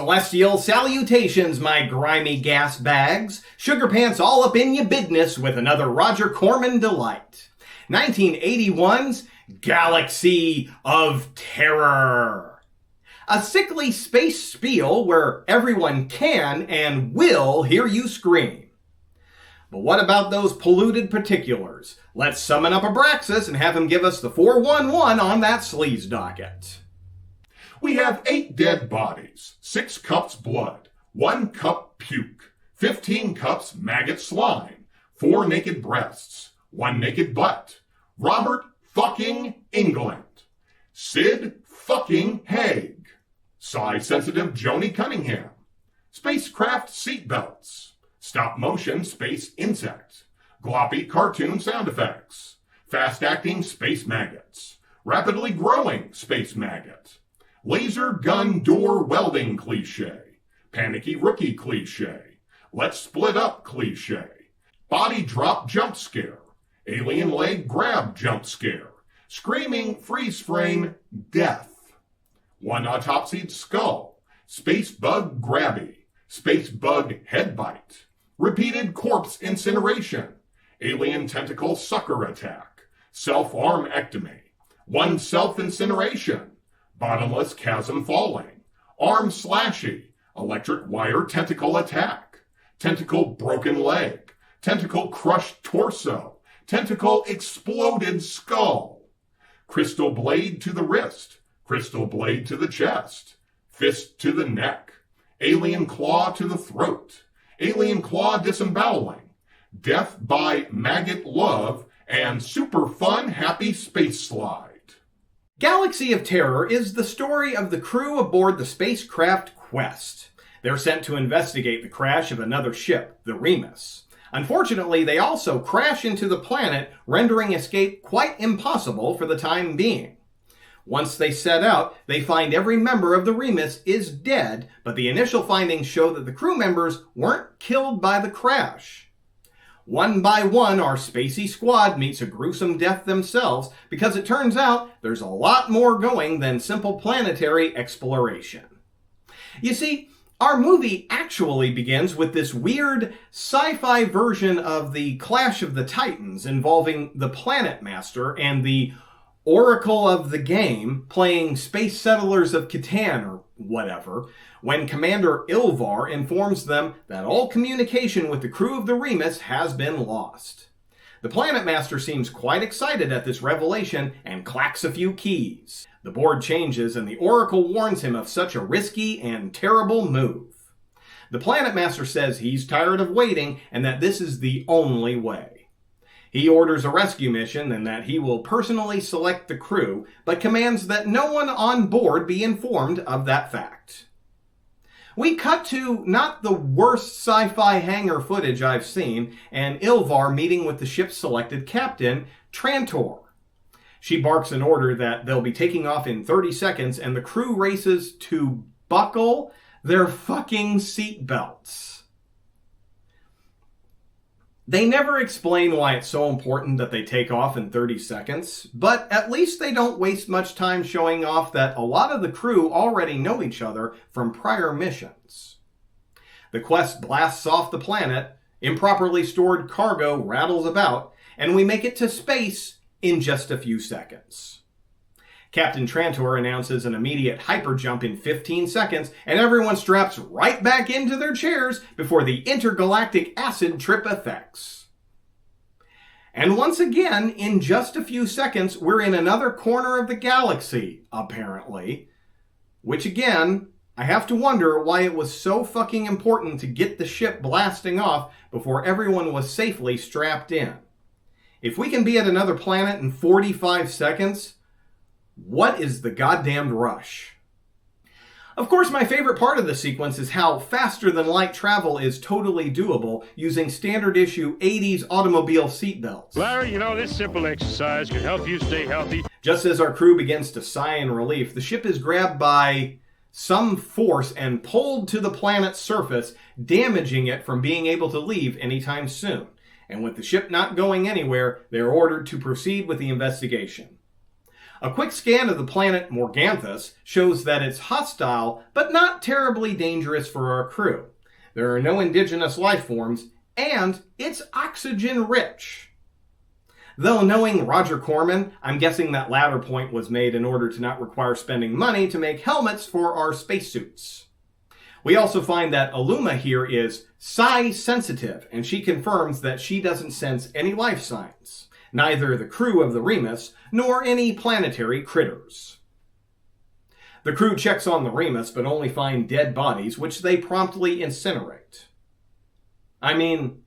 Celestial salutations, my grimy gas bags. Sugar pants all up in your business with another Roger Corman delight. 1981's Galaxy of Terror. A sickly space spiel where everyone can and will hear you scream. But what about those polluted particulars? Let's summon up Abraxas and have him give us the 411 on that sleaze docket. We have 8 dead bodies, 6 cups blood, 1 cup puke, 15 cups maggot slime, 4 naked breasts, 1 naked butt, Robert fucking England, Sid fucking Haig, size-sensitive Joni Cunningham, spacecraft seatbelts, stop-motion space insect, gloppy cartoon sound effects, fast-acting space maggots, rapidly growing space maggot, laser gun door welding cliche, panicky rookie cliche, let's split up cliche, body drop jump scare, alien leg grab jump scare, screaming freeze frame death, 1 autopsied skull, space bug grabby, space bug head bite, repeated corpse incineration, alien tentacle sucker attack, self-arm ectomy, 1 self-incineration, bottomless chasm falling, arm slashy, electric wire tentacle attack, tentacle broken leg, tentacle crushed torso, tentacle exploded skull, crystal blade to the wrist, crystal blade to the chest, fist to the neck, alien claw to the throat, alien claw disemboweling, death by maggot love, and super fun happy space slide. Galaxy of Terror is the story of the crew aboard the spacecraft Quest. They're sent to investigate the crash of another ship, the Remus. Unfortunately, they also crash into the planet, rendering escape quite impossible for the time being. Once they set out, they find every member of the Remus is dead, but the initial findings show that the crew members weren't killed by the crash. One by one, our spacey squad meets a gruesome death themselves because it turns out there's a lot more going than simple planetary exploration. You see, our movie actually begins with this weird sci-fi version of the Clash of the Titans involving the Planet Master and the Oracle of the game playing Space Settlers of Catan or whatever, when Commander Ilvar informs them that all communication with the crew of the Remus has been lost. The Planet Master seems quite excited at this revelation and clacks a few keys. The board changes and the Oracle warns him of such a risky and terrible move. The Planet Master says he's tired of waiting and that this is the only way. He orders a rescue mission and that he will personally select the crew, but commands that no one on board be informed of that fact. We cut to not the worst sci-fi hangar footage I've seen, and Ilvar meeting with the ship's selected captain, Trantor. She barks an order that they'll be taking off in 30 seconds, and the crew races to buckle their fucking seatbelts. They never explain why it's so important that they take off in 30 seconds, but at least they don't waste much time showing off that a lot of the crew already know each other from prior missions. The Quest blasts off the planet, improperly stored cargo rattles about, and we make it to space in just a few seconds. Captain Trantor announces an immediate hyperjump in 15 seconds, and everyone straps right back into their chairs before the intergalactic acid trip effects. And once again, in just a few seconds, we're in another corner of the galaxy, apparently. Which again, I have to wonder why it was so fucking important to get the ship blasting off before everyone was safely strapped in. If we can be at another planet in 45 seconds, what is the goddamned rush? Of course, my favorite part of the sequence is how faster-than-light travel is totally doable using standard-issue 80s automobile seatbelts. Larry, you know, this simple exercise can help you stay healthy. Just as our crew begins to sigh in relief, the ship is grabbed by some force and pulled to the planet's surface, damaging it from being able to leave anytime soon. And with the ship not going anywhere, they're ordered to proceed with the investigation. A quick scan of the planet Morganthus shows that it's hostile, but not terribly dangerous for our crew. There are no indigenous life forms, and it's oxygen-rich. Though knowing Roger Corman, I'm guessing that latter point was made in order to not require spending money to make helmets for our spacesuits. We also find that Illuma here is psi-sensitive, and she confirms that she doesn't sense any life signs, neither the crew of the Remus nor any planetary critters. The crew checks on the Remus, but only find dead bodies, which they promptly incinerate. I mean,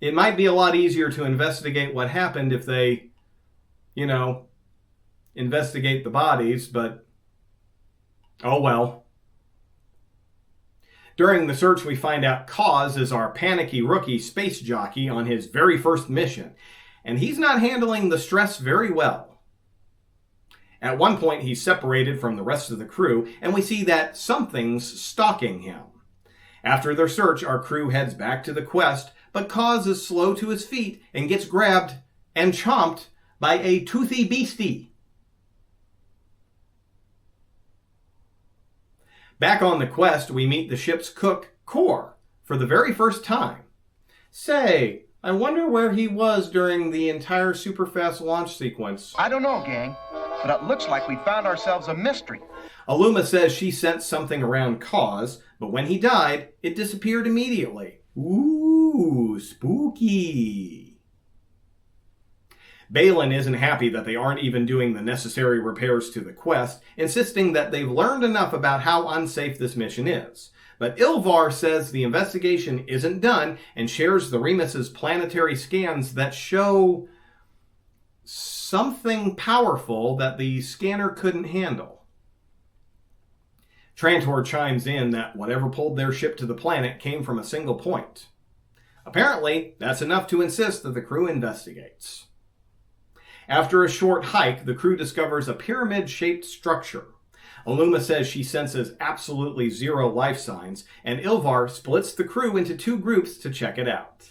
it might be a lot easier to investigate what happened if they, investigate the bodies, but oh well. During the search, we find out Kaz is our panicky rookie space jockey on his very first mission, and he's not handling the stress very well. At one point, he's separated from the rest of the crew, and we see that something's stalking him. After their search, our crew heads back to the quest, but Kaz is slow to his feet and gets grabbed and chomped by a toothy beastie. Back on the quest, we meet the ship's cook, Kor, for the very first time. Say, I wonder where he was during the entire super-fast launch sequence. I don't know, gang, but it looks like we found ourselves a mystery. Illuma says she sensed something around Kaz, but when he died, it disappeared immediately. Ooh, spooky. Balin isn't happy that they aren't even doing the necessary repairs to the quest, insisting that they've learned enough about how unsafe this mission is. But Ilvar says the investigation isn't done and shares the Remus's planetary scans that show something powerful that the scanner couldn't handle. Trantor chimes in that whatever pulled their ship to the planet came from a single point. Apparently, that's enough to insist that the crew investigates. After a short hike, the crew discovers a pyramid-shaped structure. Illuma says she senses absolutely zero life signs, and Ilvar splits the crew into two groups to check it out.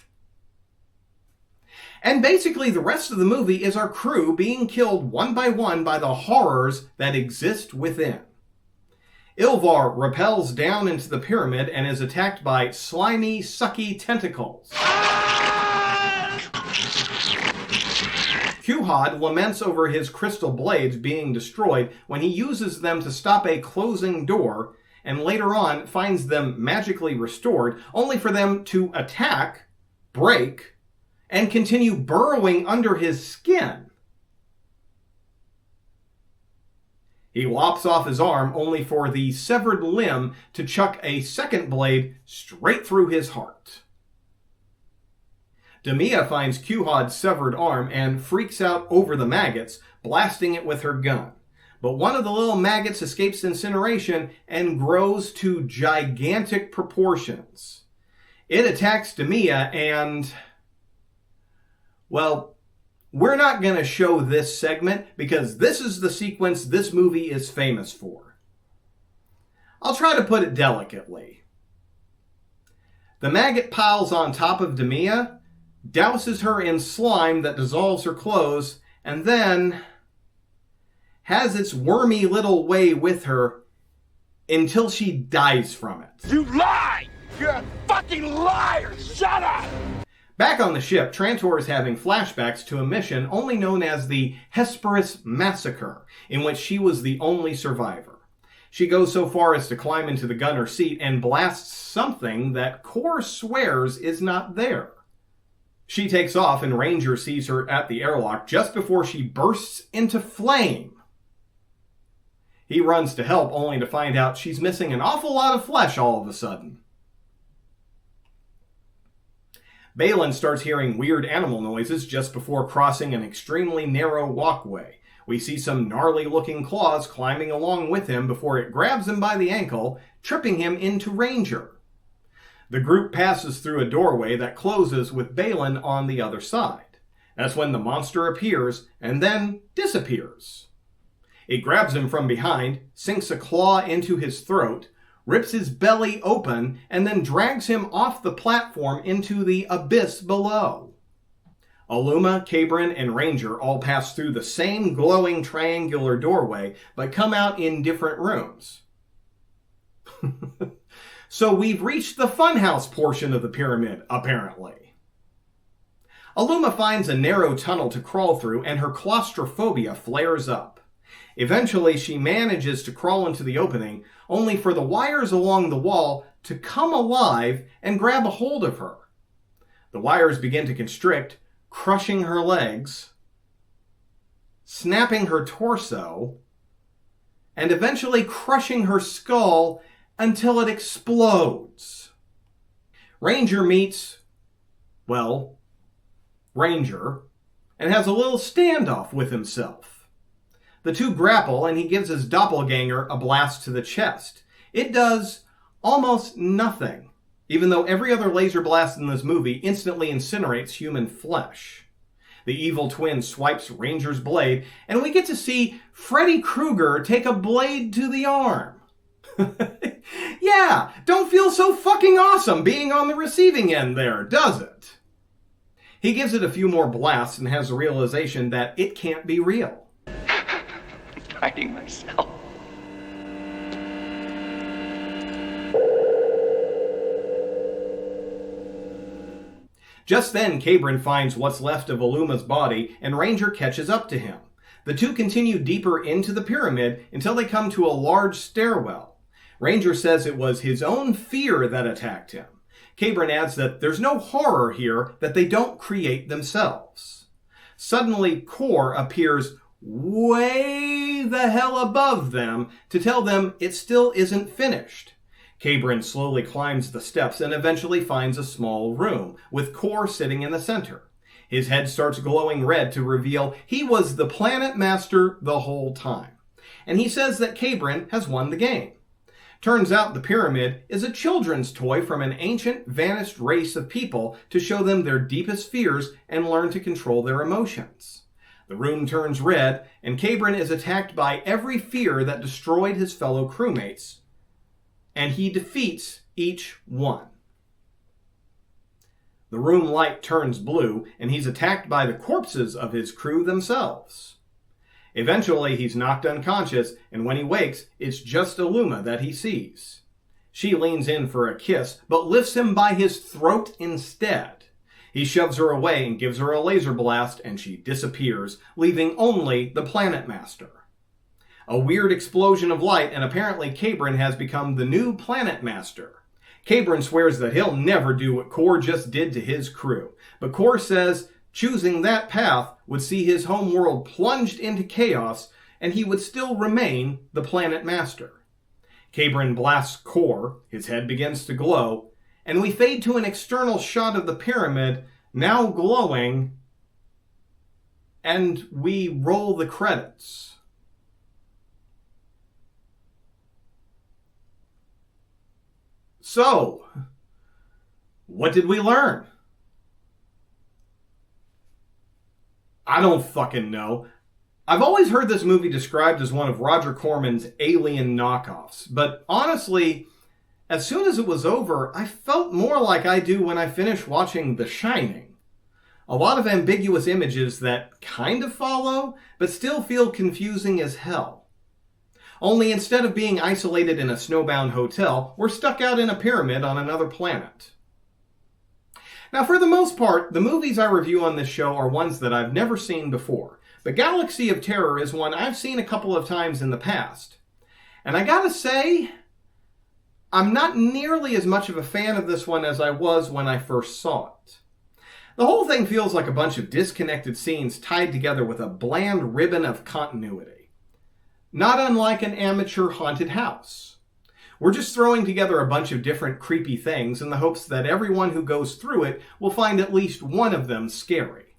And basically the rest of the movie is our crew being killed one by the horrors that exist within. Ilvar rappels down into the pyramid and is attacked by slimy, sucky tentacles. Quhad laments over his crystal blades being destroyed when he uses them to stop a closing door, and later on finds them magically restored, only for them to attack, break, and continue burrowing under his skin. He lops off his arm, only for the severed limb to chuck a second blade straight through his heart. Demia finds Quhad's severed arm and freaks out over the maggots, blasting it with her gun. But one of the little maggots escapes incineration and grows to gigantic proportions. It attacks Demia and, well, we're not going to show this segment because this is the sequence this movie is famous for. I'll try to put it delicately. The maggot piles on top of Demia, douses her in slime that dissolves her clothes, and then has its wormy little way with her until she dies from it. You lie! You're a fucking liar! Shut up! Back on the ship, Trantor is having flashbacks to a mission only known as the Hesperus Massacre, in which she was the only survivor. She goes so far as to climb into the gunner's seat and blasts something that Kor swears is not there. She takes off and Ranger sees her at the airlock just before she bursts into flame. He runs to help only to find out she's missing an awful lot of flesh all of a sudden. Balin starts hearing weird animal noises just before crossing an extremely narrow walkway. We see some gnarly-looking claws climbing along with him before it grabs him by the ankle, tripping him into Ranger. The group passes through a doorway that closes with Balin on the other side. That's when the monster appears and then disappears. It grabs him from behind, sinks a claw into his throat, rips his belly open, and then drags him off the platform into the abyss below. Aluma, Cabrin, and Ranger all pass through the same glowing triangular doorway, but come out in different rooms. So we've reached the funhouse portion of the pyramid, apparently. Aluma finds a narrow tunnel to crawl through, and her claustrophobia flares up. Eventually, she manages to crawl into the opening, only for the wires along the wall to come alive and grab a hold of her. The wires begin to constrict, crushing her legs, snapping her torso, and eventually crushing her skull until it explodes. Ranger meets, well, Ranger, and has a little standoff with himself. The two grapple, and he gives his doppelganger a blast to the chest. It does almost nothing, even though every other laser blast in this movie instantly incinerates human flesh. The evil twin swipes Ranger's blade, and we get to see Freddy Krueger take a blade to the arm. Yeah, don't feel so fucking awesome being on the receiving end there, does it? He gives it a few more blasts and has a realization that it can't be real. I'm fighting myself. Just then, Cabrin finds what's left of Aluma's body, and Ranger catches up to him. The two continue deeper into the pyramid until they come to a large stairwell. Ranger says it was his own fear that attacked him. Cabrin adds that there's no horror here that they don't create themselves. Suddenly, Core appears way the hell above them to tell them it still isn't finished. Cabrin slowly climbs the steps and eventually finds a small room, with Core sitting in the center. His head starts glowing red to reveal he was the Planet Master the whole time. And he says that Cabrin has won the game. Turns out the pyramid is a children's toy from an ancient, vanished race of people to show them their deepest fears and learn to control their emotions. The room turns red, and Cabrin is attacked by every fear that destroyed his fellow crewmates, and he defeats each one. The room light turns blue, and he's attacked by the corpses of his crew themselves. Eventually, he's knocked unconscious, and when he wakes, it's just Aluma that he sees. She leans in for a kiss, but lifts him by his throat instead. He shoves her away and gives her a laser blast, and she disappears, leaving only the Planet Master. A weird explosion of light, and apparently Cabrin has become the new Planet Master. Cabrin swears that he'll never do what Core just did to his crew, but Core says choosing that path would see his home world plunged into chaos, and he would still remain the Planet Master. Cabrin blasts Core, his head begins to glow, and we fade to an external shot of the pyramid, now glowing, and we roll the credits. So, what did we learn? I don't fucking know. I've always heard this movie described as one of Roger Corman's Alien knockoffs, but honestly, as soon as it was over, I felt more like I do when I finish watching The Shining. A lot of ambiguous images that kind of follow, but still feel confusing as hell. Only instead of being isolated in a snowbound hotel, we're stuck out in a pyramid on another planet. Now, for the most part, the movies I review on this show are ones that I've never seen before, but Galaxy of Terror is one I've seen a couple of times in the past. And I gotta say, I'm not nearly as much of a fan of this one as I was when I first saw it. The whole thing feels like a bunch of disconnected scenes tied together with a bland ribbon of continuity. Not unlike an amateur haunted house. We're just throwing together a bunch of different creepy things in the hopes that everyone who goes through it will find at least one of them scary.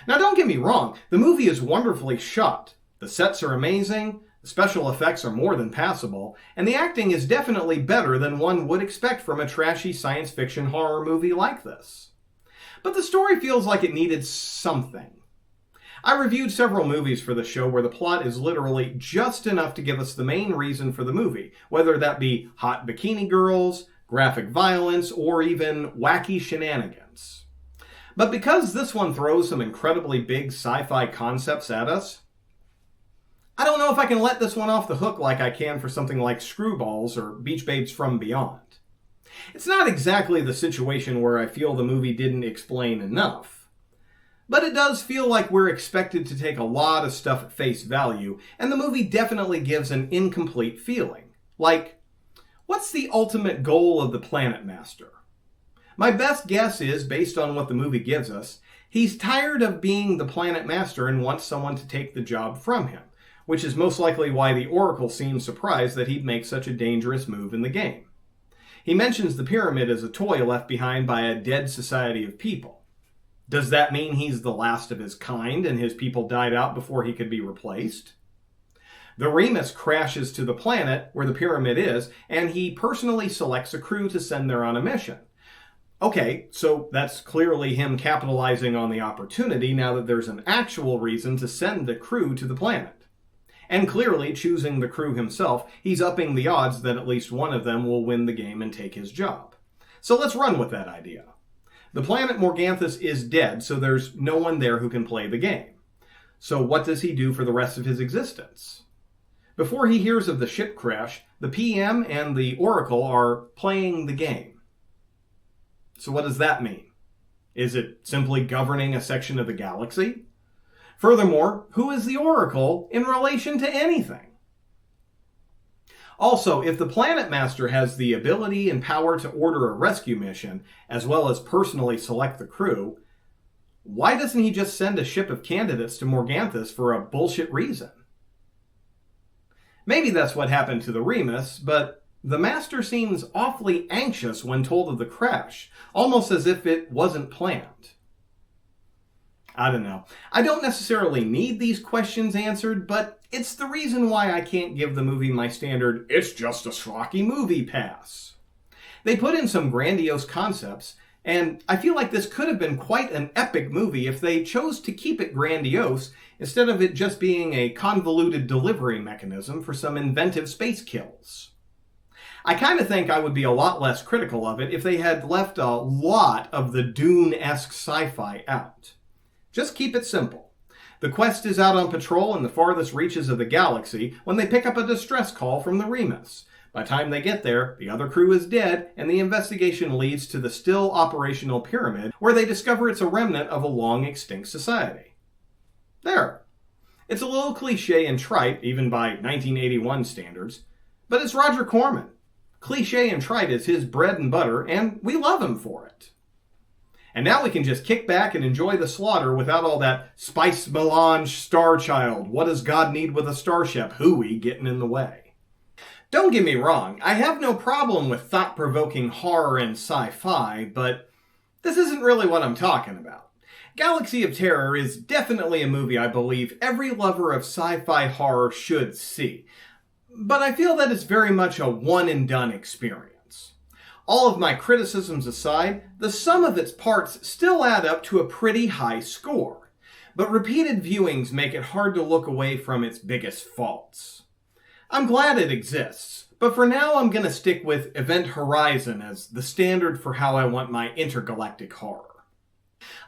Now don't get me wrong, the movie is wonderfully shot. The sets are amazing, the special effects are more than passable, and the acting is definitely better than one would expect from a trashy science fiction horror movie like this. But the story feels like it needed something. I reviewed several movies for the show where the plot is literally just enough to give us the main reason for the movie, whether that be hot bikini girls, graphic violence, or even wacky shenanigans. But because this one throws some incredibly big sci-fi concepts at us, I don't know if I can let this one off the hook like I can for something like Screwballs or Beach Babes from Beyond. It's not exactly the situation where I feel the movie didn't explain enough. But it does feel like we're expected to take a lot of stuff at face value, and the movie definitely gives an incomplete feeling. Like, what's the ultimate goal of the Planet Master? My best guess is, based on what the movie gives us, he's tired of being the Planet Master and wants someone to take the job from him, which is most likely why the Oracle seems surprised that he'd make such a dangerous move in the game. He mentions the pyramid as a toy left behind by a dead society of people. Does that mean he's the last of his kind and his people died out before he could be replaced? The Remus crashes to the planet where the pyramid is, and he personally selects a crew to send there on a mission. Okay, so that's clearly him capitalizing on the opportunity now that there's an actual reason to send the crew to the planet. And clearly, choosing the crew himself, he's upping the odds that at least one of them will win the game and take his job. So let's run with that idea. The planet Morganthus is dead, so there's no one there who can play the game. So what does he do for the rest of his existence? Before he hears of the ship crash, the PM and the Oracle are playing the game. So what does that mean? Is it simply governing a section of the galaxy? Furthermore, who is the Oracle in relation to anything? Also, if the Planet Master has the ability and power to order a rescue mission, as well as personally select the crew, why doesn't he just send a ship of candidates to Morganthus for a bullshit reason? Maybe that's what happened to the Remus, but the Master seems awfully anxious when told of the crash, almost as if it wasn't planned. I don't know. I don't necessarily need these questions answered, but it's the reason why I can't give the movie my standard, it's just a schlocky movie pass. They put in some grandiose concepts, and I feel like this could have been quite an epic movie if they chose to keep it grandiose instead of it just being a convoluted delivery mechanism for some inventive space kills. I kind of think I would be a lot less critical of it if they had left a lot of the Dune-esque sci-fi out. Just keep it simple. The Quest is out on patrol in the farthest reaches of the galaxy when they pick up a distress call from the Remus. By the time they get there, the other crew is dead, and the investigation leads to the still operational pyramid, where they discover it's a remnant of a long-extinct society. There. It's a little cliche and trite, even by 1981 standards, but it's Roger Corman. Cliche and trite is his bread and butter, and we love him for it. And now we can just kick back and enjoy the slaughter without all that spice melange star child, what does God need with a starship, hooey getting in the way. Don't get me wrong, I have no problem with thought-provoking horror and sci-fi, but this isn't really what I'm talking about. Galaxy of Terror is definitely a movie I believe every lover of sci-fi horror should see, but I feel that it's very much a one-and-done experience. All of my criticisms aside, the sum of its parts still add up to a pretty high score, but repeated viewings make it hard to look away from its biggest faults. I'm glad it exists, but for now I'm going to stick with Event Horizon as the standard for how I want my intergalactic horror.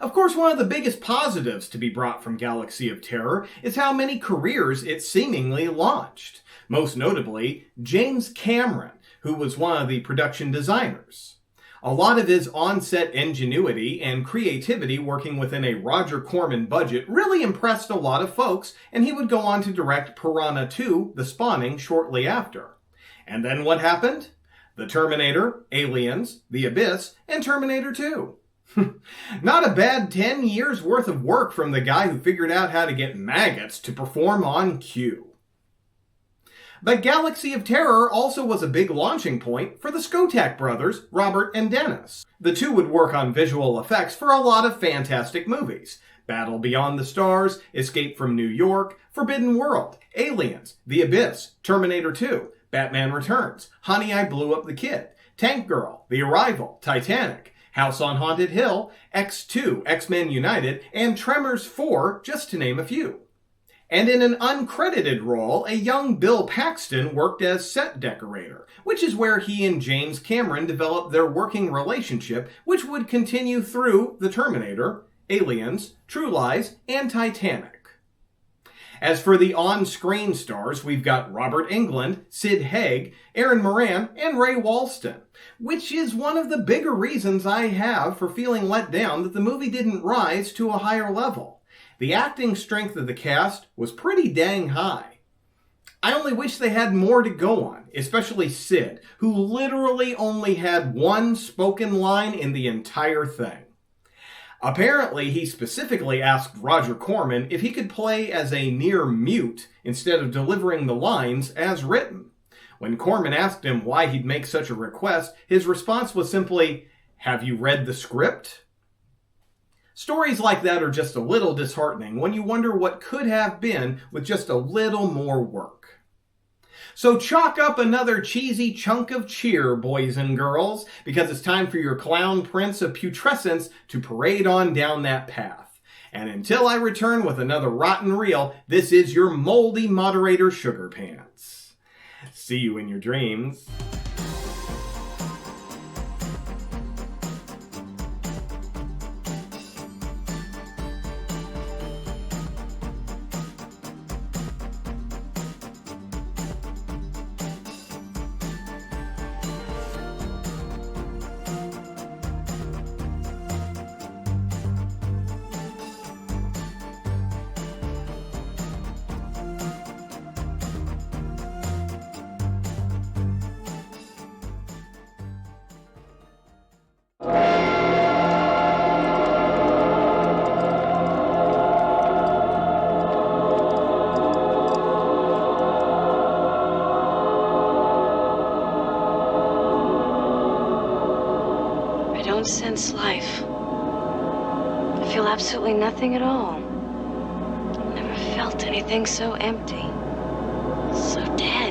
Of course, one of the biggest positives to be brought from Galaxy of Terror is how many careers it seemingly launched. Most notably, James Cameron, who was one of the production designers. A lot of his on-set ingenuity and creativity working within a Roger Corman budget really impressed a lot of folks, and he would go on to direct Piranha 2, The Spawning, shortly after. And then what happened? The Terminator, Aliens, The Abyss, and Terminator 2. Not a bad 10 years worth of work from the guy who figured out how to get maggots to perform on cue. But Galaxy of Terror also was a big launching point for the Skotak brothers, Robert and Dennis. The two would work on visual effects for a lot of fantastic movies. Battle Beyond the Stars, Escape from New York, Forbidden World, Aliens, The Abyss, Terminator 2, Batman Returns, Honey, I Blew Up the Kid, Tank Girl, The Arrival, Titanic, House on Haunted Hill, X2, X-Men United, and Tremors 4, just to name a few. And in an uncredited role, a young Bill Paxton worked as set decorator, which is where he and James Cameron developed their working relationship, which would continue through The Terminator, Aliens, True Lies, and Titanic. As for the on-screen stars, we've got Robert Englund, Sid Haig, Aaron Moran, and Ray Walston, which is one of the bigger reasons I have for feeling let down that the movie didn't rise to a higher level. The acting strength of the cast was pretty dang high. I only wish they had more to go on, especially Sid, who literally only had one spoken line in the entire thing. Apparently, he specifically asked Roger Corman if he could play as a near mute instead of delivering the lines as written. When Corman asked him why he'd make such a request, his response was simply, "Have you read the script?" Stories like that are just a little disheartening when you wonder what could have been with just a little more work. So chalk up another cheesy chunk of cheer, boys and girls, because it's time for your clown prince of putrescence to parade on down that path. And until I return with another rotten reel, this is your moldy moderator, Sugar Pants. See you in your dreams. I don't sense life. I feel absolutely nothing at all. I've never felt anything so empty, so dead.